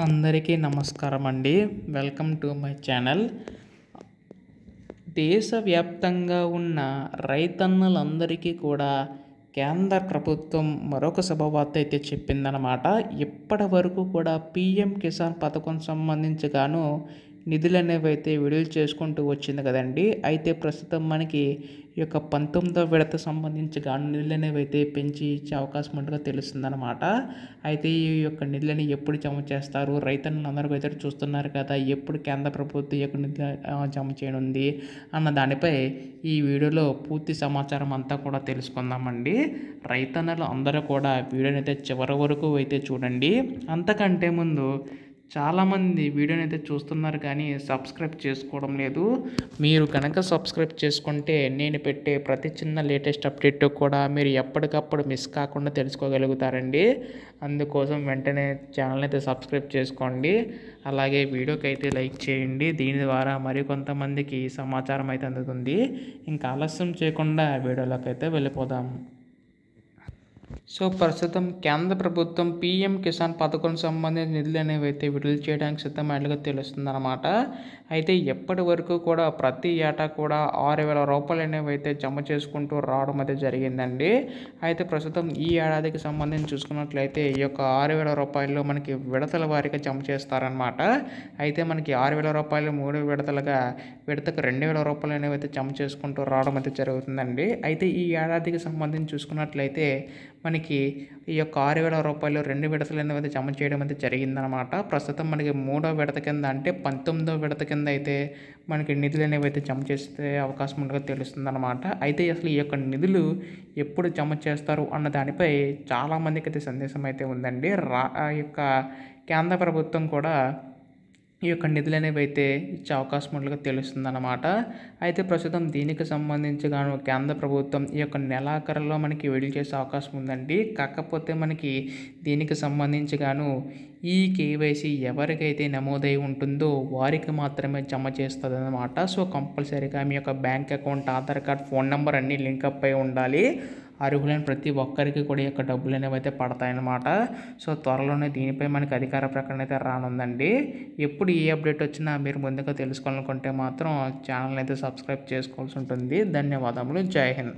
అందరికీ నమస్కారం అండి. Welcome to my channel. దేశవ్యాప్తంగా ఉన్న రైతన్నలందరికీ కూడా కేంద్ర ప్రభుత్వం మరొక శుభవార్త అయితే చెప్పిందనమాట. ఇప్పటి వరకు కూడా పీఎం కిసాన్ పథకం సంబంధించి గాను నిధులనేవి అయితే విడుదల చేసుకుంటూ వచ్చింది కదండి. అయితే ప్రస్తుతం మనకి ఈ యొక్క 19వ విడత సంబంధించి గాను నిధులనేవి అయితే పెంచి ఇచ్చే అవకాశం ఉన్నట్టుగా తెలుస్తుందన్నమాట. అయితే ఈ యొక్క నిధులని ఎప్పుడు జమ చేస్తారు, రైతన్నులందరూ అయితే చూస్తున్నారు కదా, ఎప్పుడు కేంద్ర ప్రభుత్వం ఈ యొక్క నిధులు జమ చేయనుంది అన్న దానిపై ఈ వీడియోలో పూర్తి సమాచారం అంతా కూడా తెలుసుకుందామండి. రైతన్నలు అందరూ కూడా వీడియోని అయితే చివరి వరకు అయితే చూడండి. అంతకంటే ముందు చాలామంది వీడియోని అయితే చూస్తున్నారు కానీ సబ్స్క్రైబ్ చేసుకోవడం లేదు. మీరు కనుక సబ్స్క్రైబ్ చేసుకుంటే నేను పెట్టే ప్రతి చిన్న లేటెస్ట్ అప్డేట్ కూడా మీరు ఎప్పటికప్పుడు మిస్ కాకుండా తెలుసుకోగలుగుతారండి. అందుకోసం వెంటనే ఛానల్ని అయితే సబ్స్క్రైబ్ చేసుకోండి. అలాగే వీడియోకి అయితే లైక్ చేయండి. దీని ద్వారా మరికొంతమందికి సమాచారం అయితే అందుతుంది. ఇంకా ఆలస్యం చేయకుండా వీడియోలోకి అయితే వెళ్ళిపోదాం. సో ప్రస్తుతం కేంద్ర ప్రభుత్వం పీఎం కిసాన్ పథకం సంబంధించిన నిధులు అనేవి అయితే విడుదల చేయడానికి సిద్ధమైనట్లుగా తెలుస్తుందన్నమాట. అయితే ఎప్పటి వరకు కూడా ప్రతి ఏటా కూడా 6,000 రూపాయలు అనేవి అయితే జమ చేసుకుంటూ రావడం అయితే జరిగిందండి. అయితే ప్రస్తుతం ఈ ఏడాదికి సంబంధించి చూసుకున్నట్లయితే ఈ యొక్క 6,000 రూపాయలు మనకి విడతల వారీగా జమ చేస్తారనమాట. అయితే మనకి 6,000 రూపాయలు 3 విడతలుగా విడతకు 2,000 రూపాయలు అనేవి అయితే జమ చేసుకుంటూ రావడం అయితే జరుగుతుందండి. అయితే ఈ ఏడాదికి సంబంధించి చూసుకున్నట్లయితే మనకి ఈ యొక్క 6,000 రూపాయలు 2 విడతలు అనేవి జమ చేయడం అయితే జరిగిందనమాట. ప్రస్తుతం మనకి 3వ విడత కింద అంటే 19వ విడత కింద అయితే మనకి నిధులు అనేవి అయితే జమ చేసే అవకాశం ఉండగా తెలుస్తుందన్నమాట. అయితే అసలు ఈ యొక్క నిధులు ఎప్పుడు జమ చేస్తారు అన్న దానిపై చాలామందికి అయితే సందేశం అయితే ఉందండి. ఈ యొక్క కేంద్ర ప్రభుత్వం కూడా ఈ యొక్క నిధులు అనేవి అయితే ఇచ్చే అవకాశం ఉన్నట్లుగా తెలుస్తుందన్నమాట. అయితే ప్రస్తుతం దీనికి సంబంధించి గాను కేంద్ర ప్రభుత్వం ఈ యొక్క నెలాఖరులో మనకి విడుదల చేసే అవకాశం ఉందండి. కాకపోతే మనకి దీనికి సంబంధించి గాను ఈ కేవైసీ ఎవరికైతే నమోదై ఉంటుందో వారికి మాత్రమే జమ చేస్తుంది అన్నమాట. సో కంపల్సరీగా మీ యొక్క bank account, Aadhaar card, phone number అన్నీ లింకప్ అయి ఉండాలి. అర్హులైన ప్రతి ఒక్కరికి కూడా ఈ యొక్క డబ్బులు అనేవి అయితే పడతాయన్నమాట. సో త్వరలోనే దీనిపై మనకి అధికార ప్రకటన అయితే రానుందండి. ఎప్పుడు ఏ అప్డేట్ వచ్చినా మీరు ముందుగా తెలుసుకోవాలనుకుంటే మాత్రం ఛానల్ అయితే సబ్స్క్రైబ్ చేసుకోవాల్సి ఉంటుంది. ధన్యవాదములు. జై హింద్.